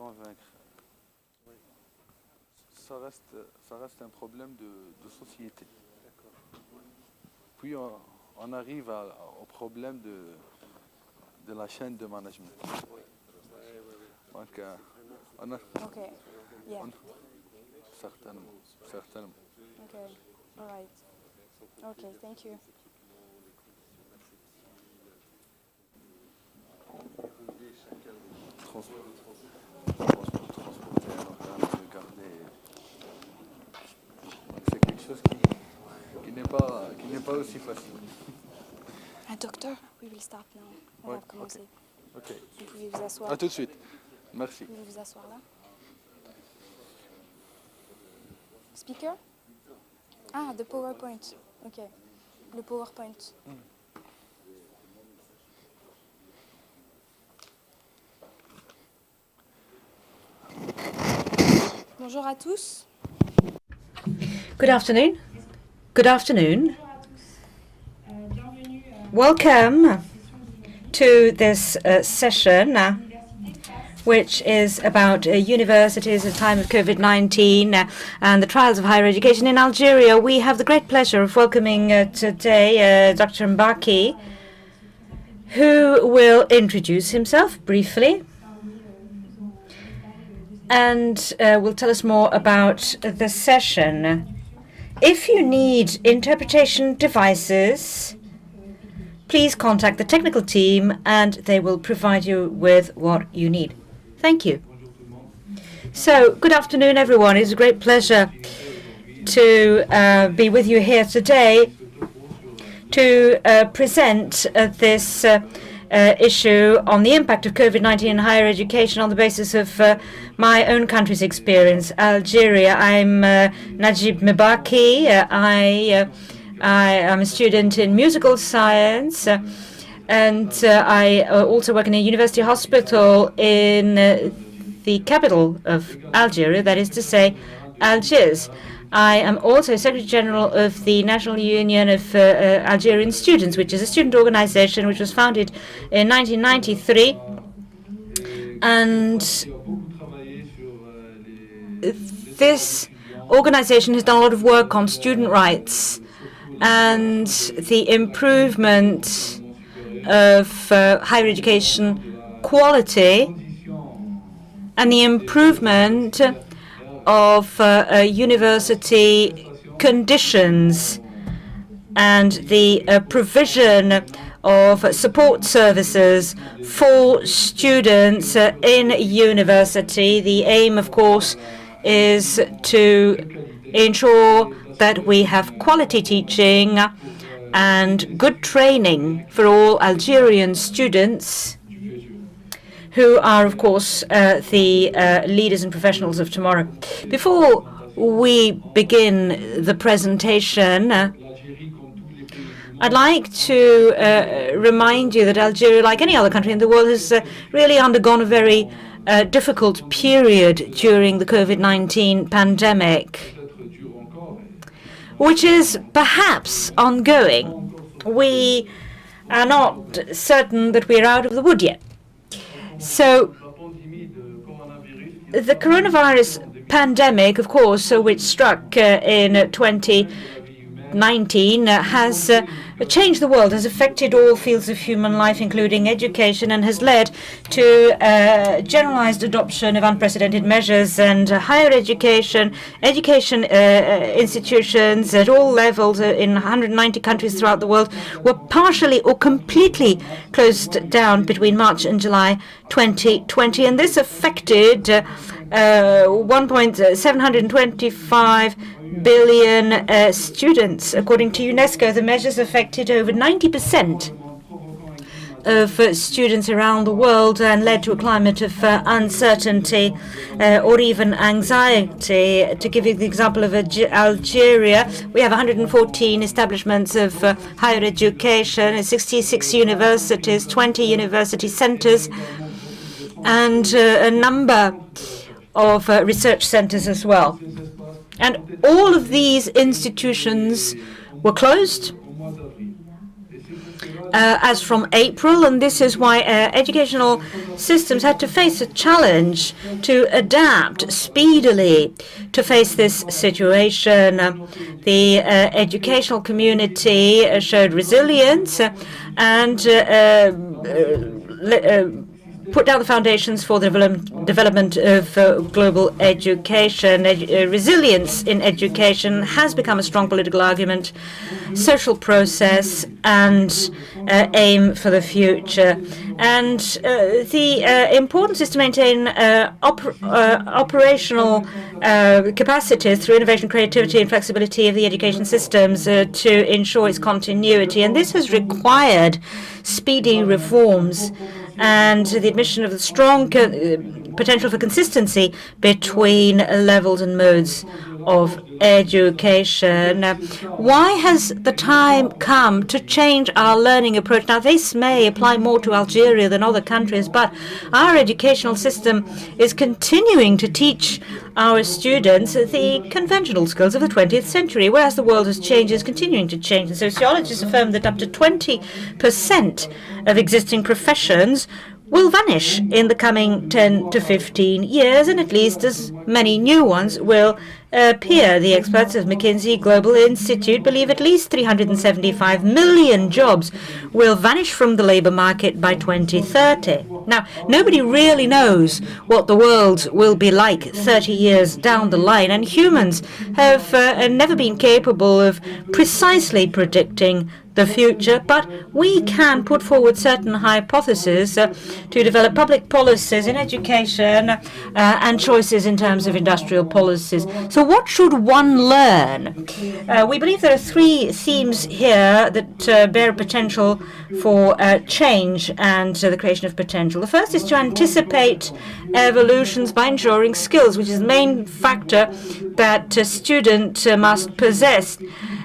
convaincre. Ça reste un problème de société. Puis on arrive au problème de la chaîne de management. Donc, on a... Okay. Yeah. Certainement. Okay. All right. Okay. Thank you. C'est quelque chose qui n'est pas aussi facile. Docteur, we will start now. On va commencer. Ok. Vous pouvez vous asseoir. À tout de suite. Merci. Vous pouvez vous asseoir là. Speaker? Ah, the PowerPoint. Ok. Le PowerPoint. Bonjour à tous. Good afternoon. Good afternoon. Welcome to this session, which is about universities at the time of COVID-19 and the trials of higher education in Algeria. We have the great pleasure of welcoming today Dr. Mebarki, who will introduce himself briefly and will tell us more about the session. If you need interpretation devices, please contact the technical team and they will provide you with what you need. Thank you. So, good afternoon, everyone. It's a great pleasure to be with you here today to present this issue on the impact of COVID-19 in higher education on the basis of my own country's experience, Algeria. I'm Nadjib Mebarki. I am a student in musical science, and I also work in a university hospital in the capital of Algeria, that is to say, Algiers. I am also Secretary General of the National Union of Algerian Students, which is a student organization which was founded in 1993. And this organization has done a lot of work on student rights and the improvement of higher education quality and the improvement of university conditions and the provision of support services for students in university. The aim, of course, is to ensure that we have quality teaching and good training for all Algerian students who are, of course, the leaders and professionals of tomorrow. Before we begin the presentation, I'd like to remind you that Algeria, like any other country in the world, has really undergone a very difficult period during the COVID-19 pandemic, which is perhaps ongoing. We are not certain that we are out of the wood yet. So the coronavirus pandemic, of course, which struck in 2019, has changed the world, has affected all fields of human life, including education, and has led to generalized adoption of unprecedented measures. And higher education institutions at all levels in 190 countries throughout the world were partially or completely closed down between March and July 2020. And this affected 1.725 billion students. According to UNESCO, the measures affected over 90% of students around the world and led to a climate of uncertainty or even anxiety. To give you the example of Algeria, we have 114 establishments of higher education, 66 universities, 20 university centers, and a number of research centers as well. And all of these institutions were closed as from April, and this is why educational systems had to face a challenge to adapt speedily to face this situation. The educational community showed resilience and put down the foundations for the development of global education. Resilience in education has become a strong political argument, social process, and aim for the future. And the importance is to maintain operational capacities through innovation, creativity, and flexibility of the education systems to ensure its continuity. And this has required speedy reforms and the admission of the strong potential for consistency between levels and modes of education. Why has the time come to change our learning approach? Now, this may apply more to Algeria than other countries, but our educational system is continuing to teach our students the conventional skills of the 20th century, whereas the world has changed, is continuing to change. And sociologists affirm that up to 20% of existing professions will vanish in the coming 10 to 15 years, and at least as many new ones will appear. The experts of McKinsey Global Institute believe at least 375 million jobs will vanish from the labor market by 2030. Now, nobody really knows what the world will be like 30 years down the line, and humans have never been capable of precisely predicting the future, but we can put forward certain hypotheses to develop public policies in education and choices in terms of industrial policies. So what should one learn? We believe there are three themes here that bear potential for change and the creation of potential. The first is to anticipate evolutions by ensuring skills, which is the main factor that a student must possess.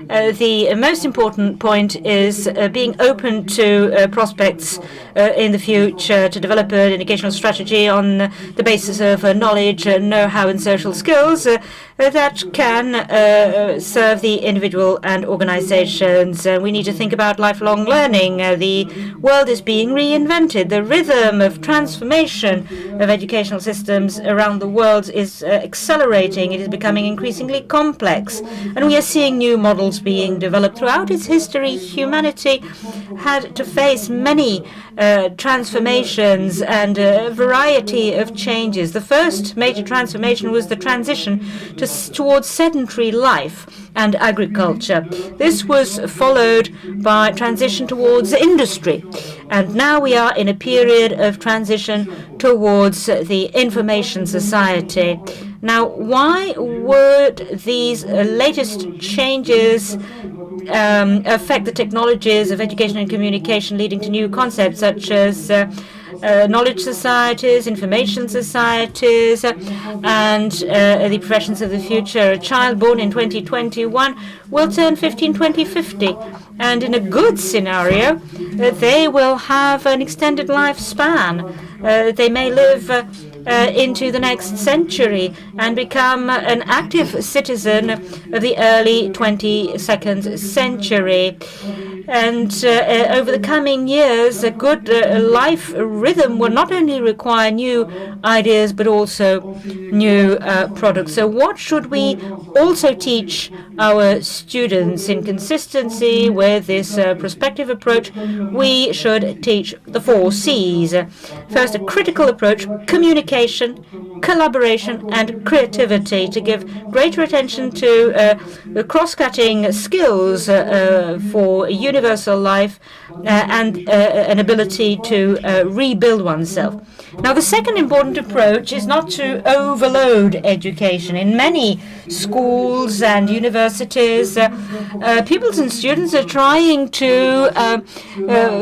The most important point is being open to prospects in the future, to develop an educational strategy on the basis of knowledge, know-how, and social skills that can serve the individual and organizations. We need to think about lifelong learning. The world is being reinvented. The rhythm of transformation of educational systems around the world is accelerating. It is becoming increasingly complex, and we are seeing new models being developed. Throughout its history, humanity had to face many transformations and a variety of changes. The first major transformation was the transition towards sedentary life and agriculture. This was followed by transition towards industry, and now we are in a period of transition towards the information society. Now, why would these latest changes affect the technologies of education and communication, leading to new concepts such as knowledge societies, information societies, and the professions of the future? A child born in 2021 will turn 15 2050, and in a good scenario, they will have an extended lifespan. They may live into the next century and become an active citizen of the early 22nd century. And over the coming years, a good life rhythm will not only require new ideas, but also new products. So what should we also teach our students? In consistency with this prospective approach, we should teach the 4 C's. First, a critical approach: communication, collaboration, and creativity, to give greater attention to the cross-cutting skills for universal life and an ability to rebuild oneself. Now, the second important approach is not to overload education. In many schools and universities, pupils and students are trying to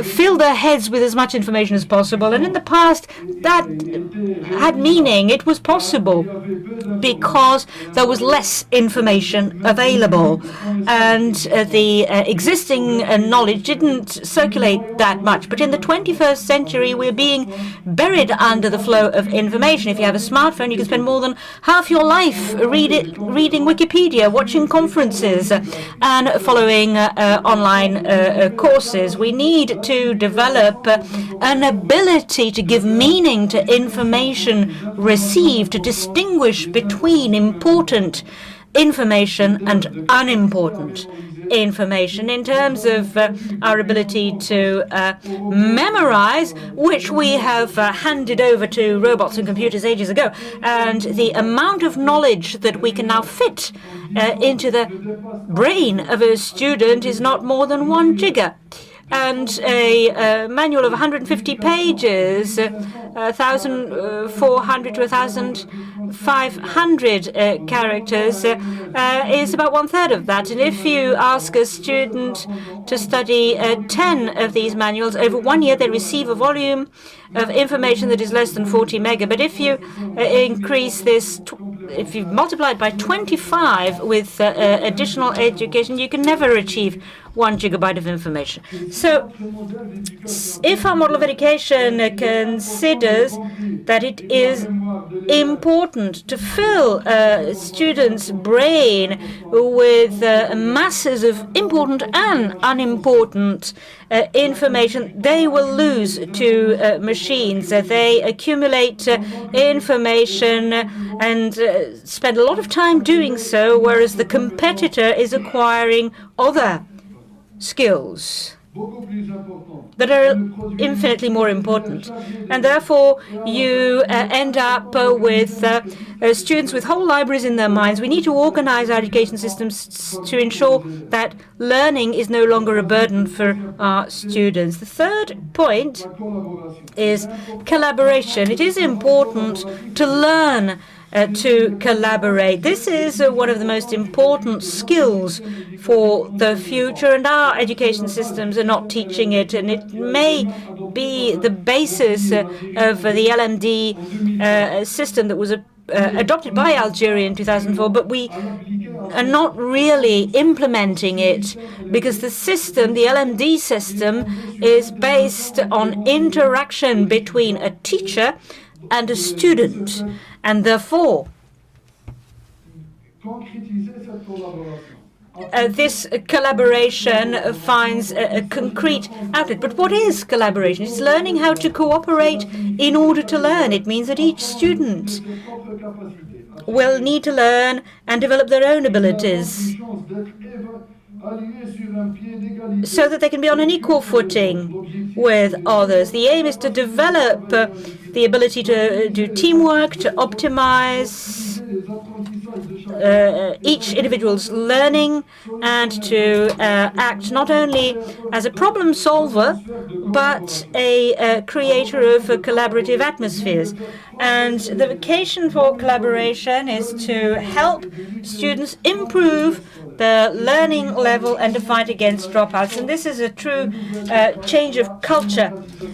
fill their heads with as much information as possible. And in the past, that had meaning. It was possible because there was less information available, and the existing knowledge didn't circulate that much. But in the 21st century, we're being buried under the flow of information. If you have a smartphone, you can spend more than half your life reading Wikipedia, watching conferences, and following online courses. We need to develop an ability to give meaning to information received, to distinguish between important information and unimportant information in terms of our ability to memorize, which we have handed over to robots and computers ages ago. And the amount of knowledge that we can now fit into the brain of a student is not more than 1 giga. And a manual of 150 pages, 1,400 to 1,500 characters, is about 1/3 of that. And if you ask a student to study 10 of these manuals over 1 year, they receive a volume of information that is less than 40 mega. But if you increase this, if you multiply it by 25 with additional education, you can never achieve 1 gigabyte of information. So if our model of education considers that it is important to fill a student's brain with masses of important and unimportant information, they will lose to machines. They accumulate information and spend a lot of time doing so, whereas the competitor is acquiring other skills that are infinitely more important. And therefore, you end up with students with whole libraries in their minds. We need to organize our education systems to ensure that learning is no longer a burden for our students. The third point is collaboration. It is important to learn to collaborate. This is one of the most important skills for the future, and our education systems are not teaching it, and it may be the basis of the LMD system that was adopted by Algeria in 2004, but we are not really implementing it because the system, the LMD system, is based on interaction between a teacher and a student, and therefore this collaboration finds a concrete outlet. But what is collaboration? It's learning how to cooperate in order to learn. It means that each student will need to learn and develop their own abilities so that they can be on an equal footing with others. The aim is to develop the ability to do teamwork, to optimize each individual's learning, and to act not only as a problem solver, but a creator of collaborative atmospheres. And the vocation for collaboration is to help students improve the learning level and to fight against dropouts. And this is a true change of culture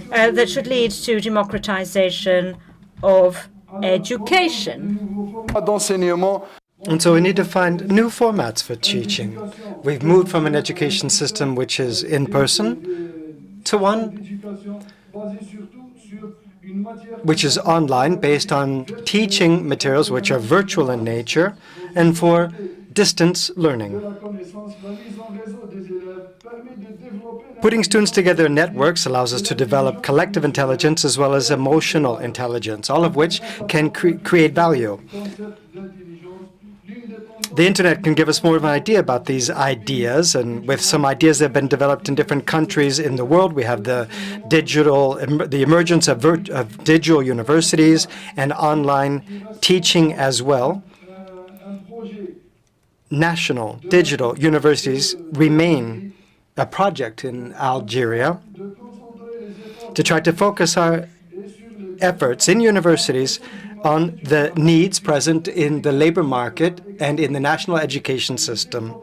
that should lead to democratization of education. And so we need to find new formats for teaching. We've moved from an education system which is in person to one which is online, based on teaching materials which are virtual in nature and for distance learning. Putting students together in networks allows us to develop collective intelligence as well as emotional intelligence, all of which can create value. The internet can give us more of an idea about these ideas, and with some ideas that have been developed in different countries in the world, we have the emergence of digital universities and online teaching as well. National digital universities remain a project in Algeria to try to focus our efforts in universities on the needs present in the labor market and in the national education system,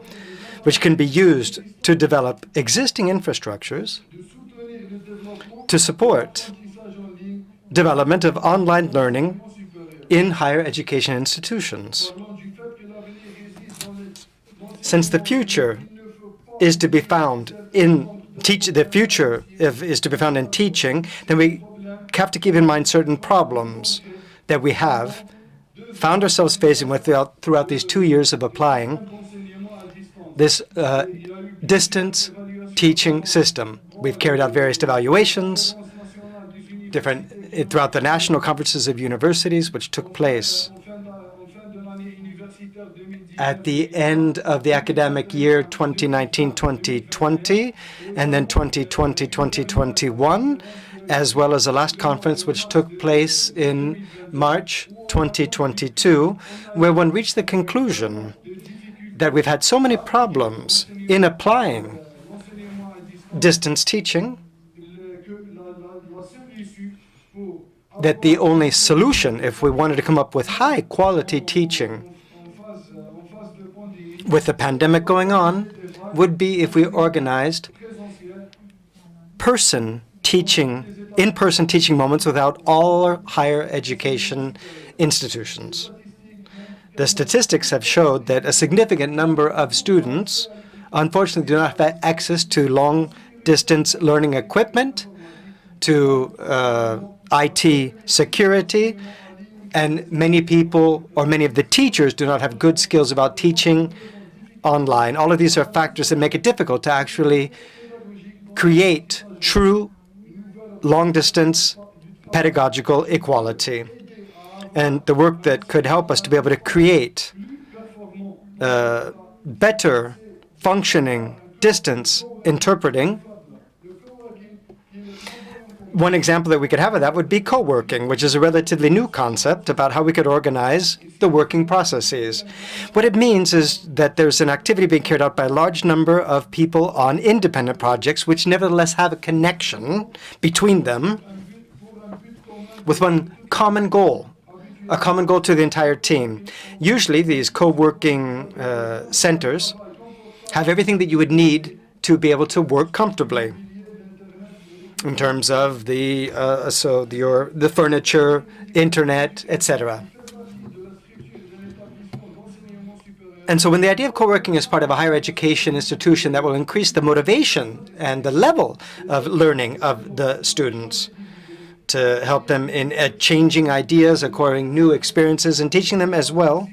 which can be used to develop existing infrastructures to support development of online learning in higher education institutions. Since the future is to be found in teaching, then we have to keep in mind certain problems that we have found ourselves facing throughout these 2 years of applying this distance teaching system. We've carried out various evaluations throughout the national conferences of universities, which took place at the end of the academic year 2019-2020, and then 2020-2021, as well as the last conference which took place in March 2022, where one reached the conclusion that we've had so many problems in applying distance teaching that the only solution, if we wanted to come up with high-quality teaching with the pandemic going on, would be if we organized in-person teaching moments without all higher education institutions. The statistics have showed that a significant number of students, unfortunately, do not have access to long-distance learning equipment, to IT security, and many people, or many of the teachers, do not have good skills about teaching online. All of these are factors that make it difficult to actually create true long-distance pedagogical equality. And the work that could help us to be able to create better functioning distance interpreting. One example that we could have of that would be co-working, which is a relatively new concept about how we could organize the working processes. What it means is that there's an activity being carried out by a large number of people on independent projects, which nevertheless have a connection between them with one common goal, a common goal to the entire team. Usually, these co-working centers have everything that you would need to be able to work comfortably, in terms of the furniture, internet, etc. And so when the idea of co-working is part of a higher education institution, that will increase the motivation and the level of learning of the students, to help them in changing ideas, acquiring new experiences, and teaching them as well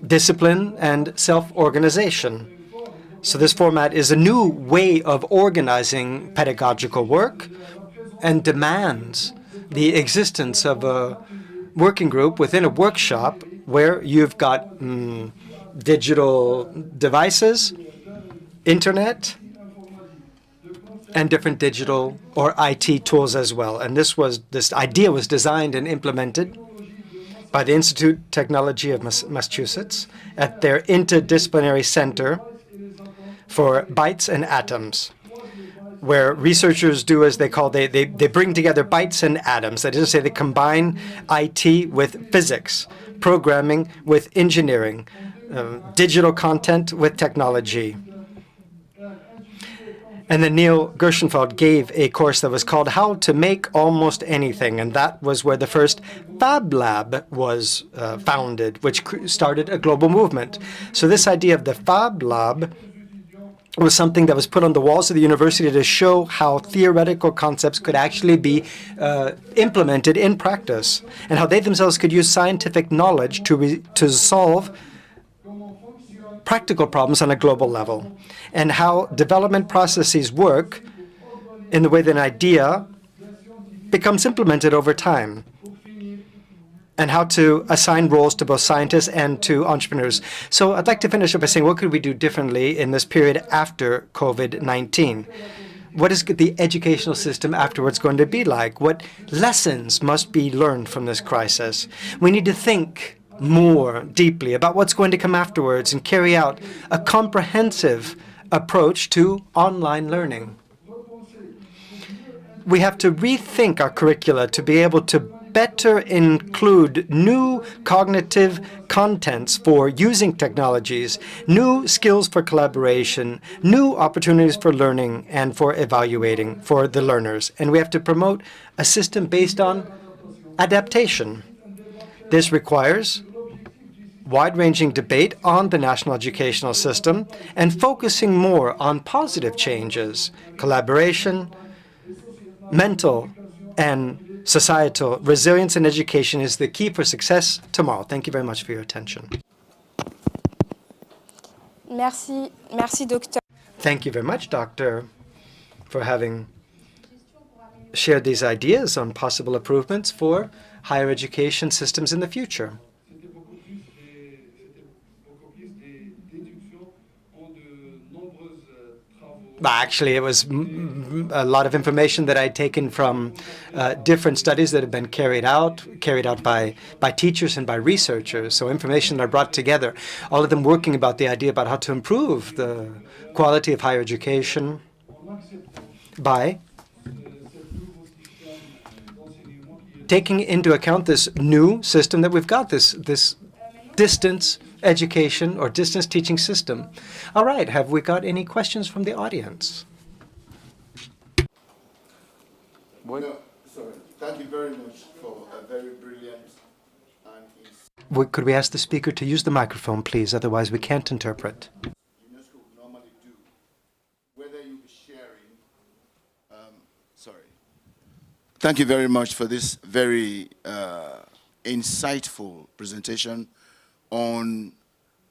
discipline and self-organization. So this format is a new way of organizing pedagogical work and demands the existence of a working group within a workshop where you've got digital devices, internet, and different digital or IT tools as well. And this idea was designed and implemented by the Institute of Technology of Massachusetts at their interdisciplinary center for bytes and atoms, where researchers do as they bring together bytes and atoms. That is to say, they combine IT with physics, programming with engineering, digital content with technology. And then Neil Gershenfeld gave a course that was called How to Make Almost Anything, and that was where the first Fab Lab was founded, which started a global movement. So this idea of the Fab Lab was something that was put on the walls of the university to show how theoretical concepts could actually be implemented in practice, and how they themselves could use scientific knowledge to solve practical problems on a global level, and how development processes work in the way that an idea becomes implemented over time, and how to assign roles to both scientists and to entrepreneurs. So I'd like to finish up by saying, what could we do differently in this period after COVID-19? What is the educational system afterwards going to be like? What lessons must be learned from this crisis? We need to think more deeply about what's going to come afterwards and carry out a comprehensive approach to online learning. We have to rethink our curricula to be able to better include new cognitive contents for using technologies, new skills for collaboration, new opportunities for learning and for evaluating for the learners. And we have to promote a system based on adaptation. This requires wide-ranging debate on the national educational system and focusing more on positive changes, collaboration, mental and societal resilience in education is the key for success tomorrow. Thank you very much for your attention. Merci, docteur. Thank you very much, Doctor, for having shared these ideas on possible improvements for higher education systems in the future. Actually, it was a lot of information that I'd taken from different studies that have been carried out by teachers and by researchers. So information that I brought together, all of them working about the idea about how to improve the quality of higher education by taking into account this new system that we've got, this distance education or distance teaching system. All right, have we got any questions from the audience? No, sorry. Thank you very much for a very brilliant and Could we ask the speaker to use the microphone, please? Otherwise, we can't interpret. UNESCO would normally do. Whether you be sharing, sorry. Thank you very much for this very insightful presentation on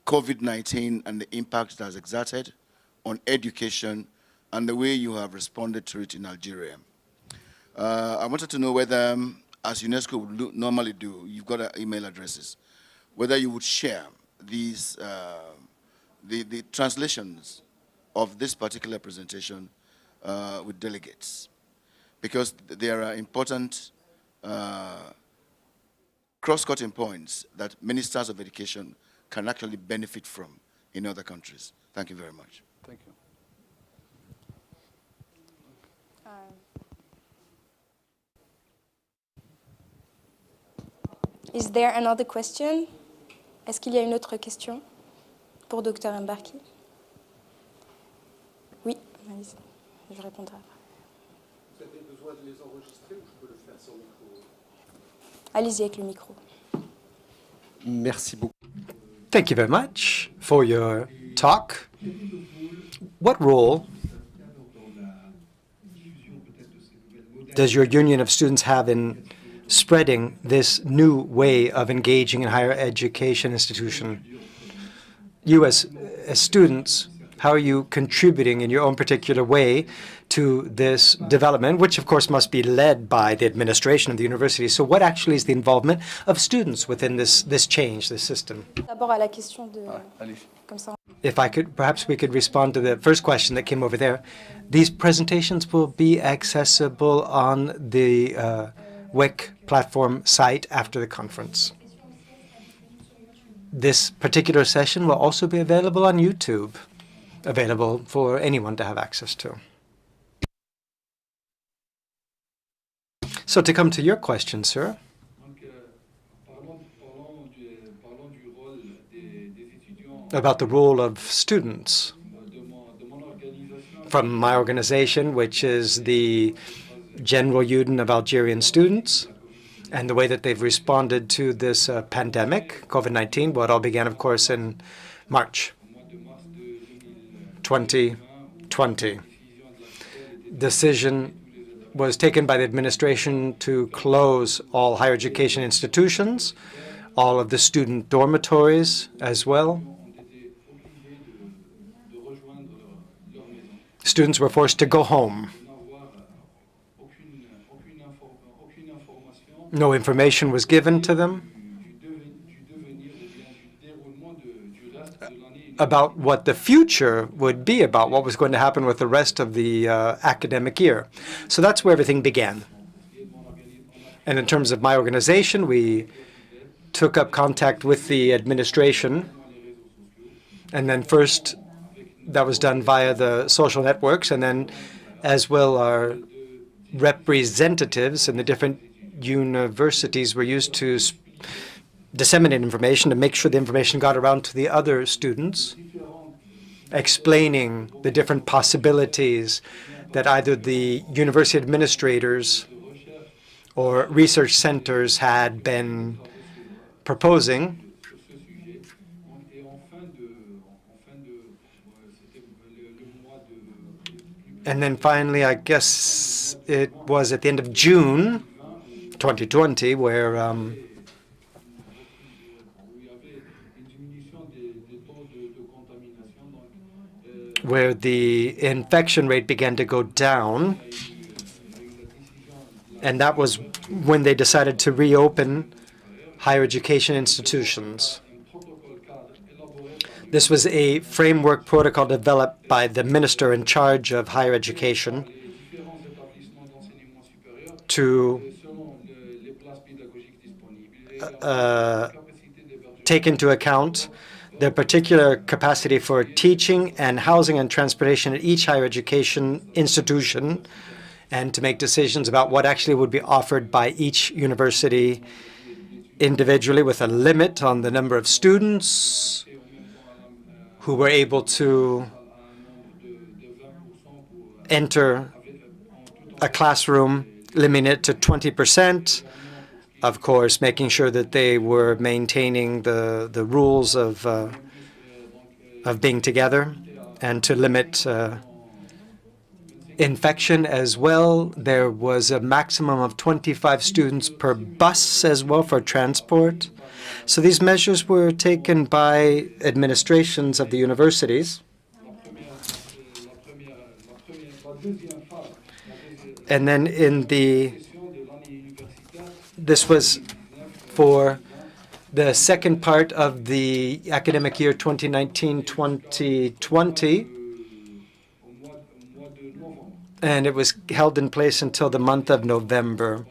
COVID-19 and the impact it has exerted on education and the way you have responded to it in Algeria. I wanted to know whether, as UNESCO would normally do, you've got email addresses, whether you would share these, the translations of this particular presentation with delegates, because there are important cross-cutting points that ministers of education can actually benefit from in other countries. Thank you very much. Thank you. Is there another question? Est-ce qu'il y a une autre question pour Dr Mebarki? Oui, allez-y, je répondrai après. Vous avez besoin de les enregistrer ou je peux le faire sans micro? Allez-y avec le micro. Merci beaucoup. Thank you very much for your talk. What role does your union of students have in spreading this new way of engaging in higher education institution? You as students, how are you contributing in your own particular way to this development, which of course must be led by the administration of the university? So what actually is the involvement of students within this change, this system? D'abord à la question de... Comme ça. If I could, perhaps we could respond to the first question that came over there. These presentations will be accessible on the WIC platform site after the conference. This particular session will also be available on YouTube, available for anyone to have access to. So to come to your question, sir, about the role of students from my organization, which is the General Union of Algerian Students, and the way that they've responded to this pandemic, COVID-19. Well, it all began, of course, in March 2020. Decision was taken by the administration to close all higher education institutions, all of the student dormitories as well. Students were forced to go home. No information was given to them about what the future would be, about what was going to happen with the rest of the academic year. So that's where everything began. And in terms of my organization, we took up contact with the administration. And then first, that was done via the social networks, and then as well our representatives in the different universities were used to disseminate information to make sure the information got around to the other students, explaining the different possibilities that either the university administrators or research centers had been proposing. And then finally, I guess it was at the end of June 2020 where the infection rate began to go down. And that was when they decided to reopen higher education institutions. This was a framework protocol developed by the minister in charge of higher education to take into account the particular capacity for teaching and housing and transportation at each higher education institution, and to make decisions about what actually would be offered by each university individually, with a limit on the number of students who were able to enter a classroom, limiting it to 20%, of course, making sure that they were maintaining the rules of being together, and to limit infection as well. There was a maximum of 25 students per bus as well for transport. So these measures were taken by administrations of the universities. And then this was for the second part of the academic year 2019-2020. And it was held in place until the month of November.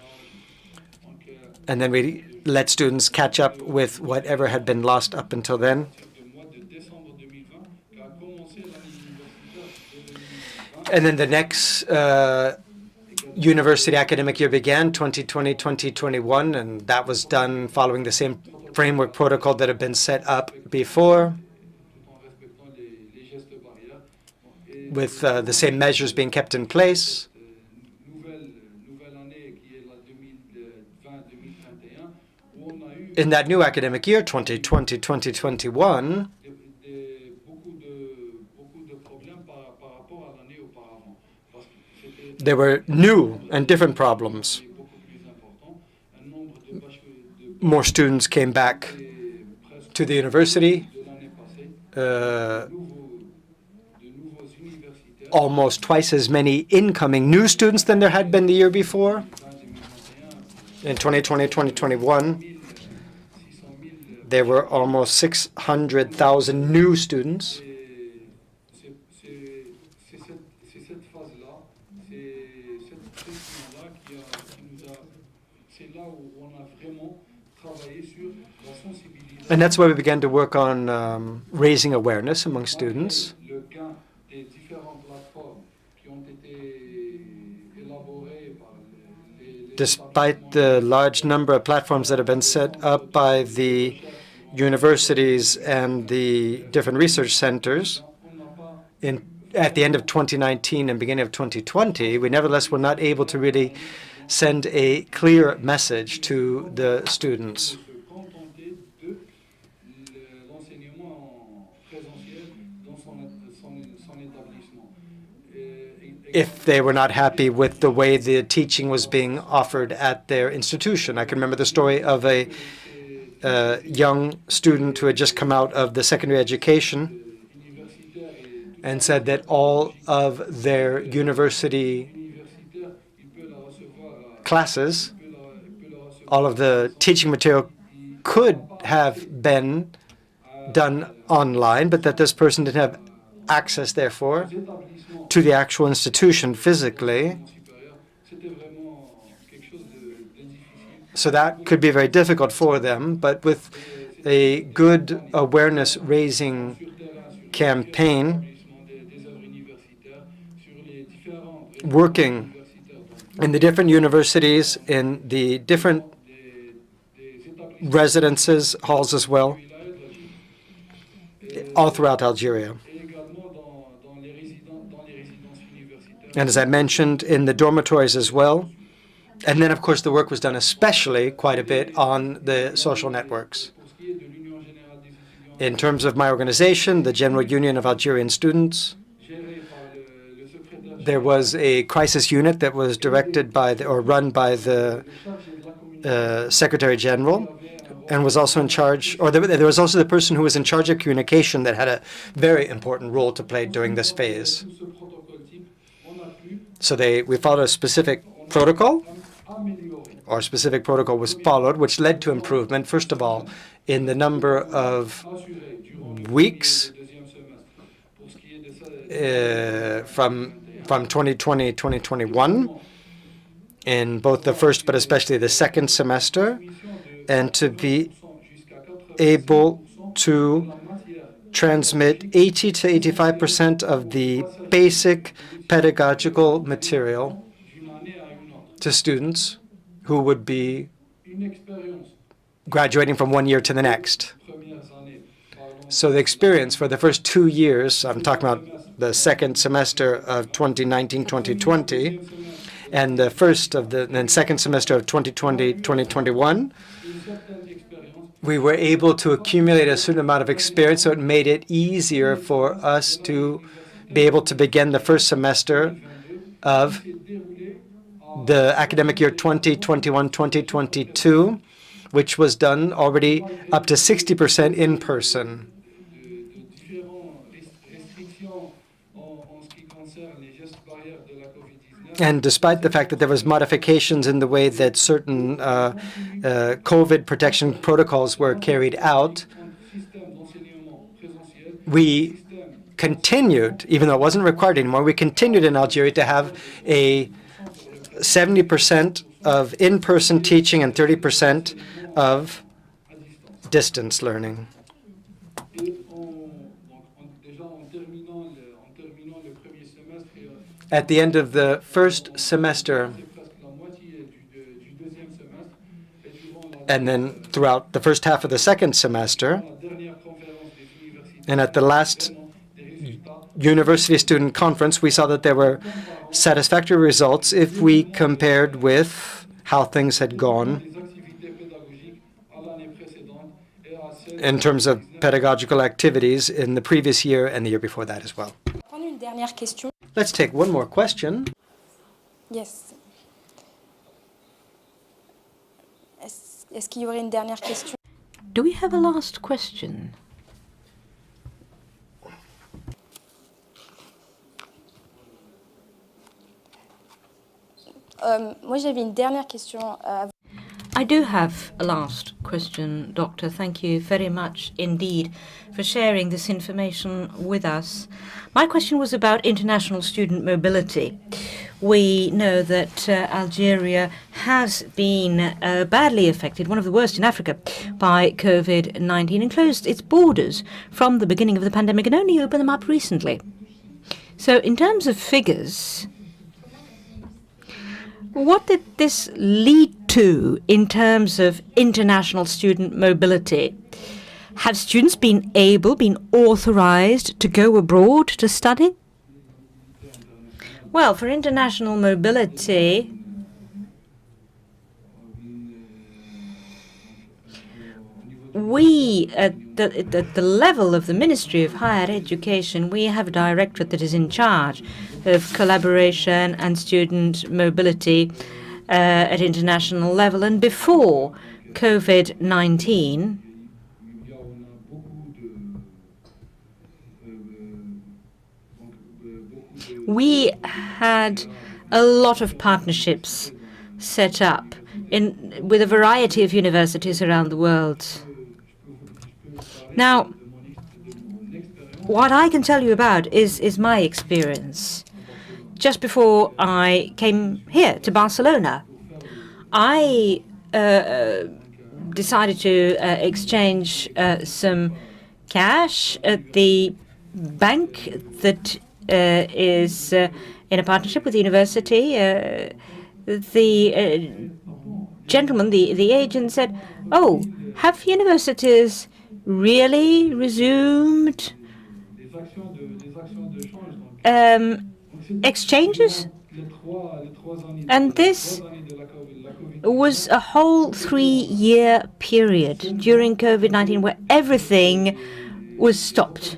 And then we let students catch up with whatever had been lost up until then. And then the next university academic year began, 2020-2021, and that was done following the same framework protocol that had been set up before, with the same measures being kept in place. In that new academic year, 2020-2021, there were new and different problems. More students came back to the university. Almost twice as many incoming new students than there had been the year before. In 2020-2021, there were almost 600,000 new students. And that's why we began to work on raising awareness among students. Despite the large number of platforms that have been set up by the universities and the different research centers at the end of 2019 and beginning of 2020, we nevertheless were not able to really send a clear message to the students. If they were not happy with the way the teaching was being offered at their institution. I can remember the story of a young student who had just come out of the secondary education and said that all of their university classes, all of the teaching material could have been done online, but that this person didn't have access, therefore, to the actual institution physically. So that could be very difficult for them, but with a good awareness-raising campaign, working in the different universities, in the different residences, halls as well, all throughout Algeria. And as I mentioned, in the dormitories as well, And then, of course, the work was done especially quite a bit on the social networks. In terms of my organization, the General Union of Algerian Students, there was a crisis unit that was directed by or run by the Secretary General, and was also in charge, or there was also the person who was in charge of communication that had a very important role to play during this phase. So we followed a specific protocol, or a specific protocol was followed, which led to improvement, first of all, in the number of weeks from 2020, 2021, in both the first but especially the second semester, and to be able to transmit 80 to 85% of the basic pedagogical material to students who would be graduating from one year to the next. So the experience for the first 2 years, I'm talking about the second semester of 2019-2020, and the first of the second semester of 2020-2021, we were able to accumulate a certain amount of experience, so it made it easier for us to be able to begin the first semester of the academic year 2021-2022, which was done already up to 60% in person. And despite the fact that there was modifications in the way that certain COVID protection protocols were carried out, we continued, even though it wasn't required anymore, we continued in Algeria to have a 70% of in-person teaching and 30% of distance learning. At the end of the first semester, and then throughout the first half of the second semester, and at the last university student conference, we saw that there were satisfactory results if we compared with how things had gone in terms of pedagogical activities in the previous year and the year before that as well. Let's take one more question. Yes. Est-ce qu'il y aurait une dernière question? Do we have a last question? Moi, j'avais une dernière question à vous. I do have a last question, Doctor. Thank you very much indeed for sharing this information with us. My question was about international student mobility. We know that Algeria has been badly affected, one of the worst in Africa, by COVID-19 and closed its borders from the beginning of the pandemic and only opened them up recently. So in terms of figures, what did this lead to in terms of international student mobility? Have students been authorized to go abroad to study? Well, for international mobility, we, at the level of the Ministry of Higher Education, we have a directorate that is in charge of collaboration and student mobility at international level. And before COVID-19, we had a lot of partnerships set up with a variety of universities around the world. Now, what I can tell you about is my experience. Just before I came here to Barcelona, I decided to exchange some cash at the bank that is in a partnership with the university. The gentleman, the agent, said, "Oh, have universities really resumed exchanges?" And this was a whole 3-year period during COVID-19 where everything was stopped.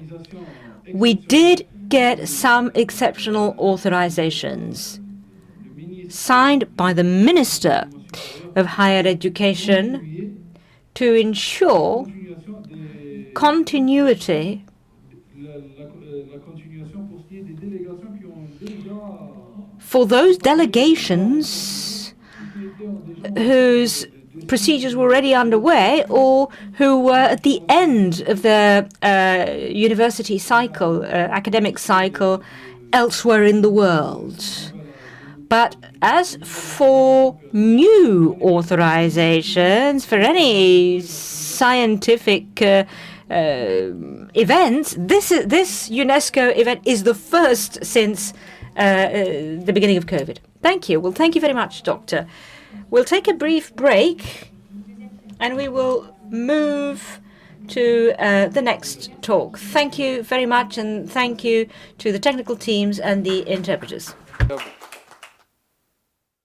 We did get some exceptional authorizations signed by the Minister of Higher Education to ensure continuity for those delegations whose procedures were already underway or who were at the end of their university cycle, academic cycle, elsewhere in the world. But as for new authorizations for any scientific event, this UNESCO event is the first since the beginning of COVID. Thank you. Well, thank you very much, Doctor. We'll take a brief break and we will move to the next talk. Thank you very much, and thank you to the technical teams and the interpreters.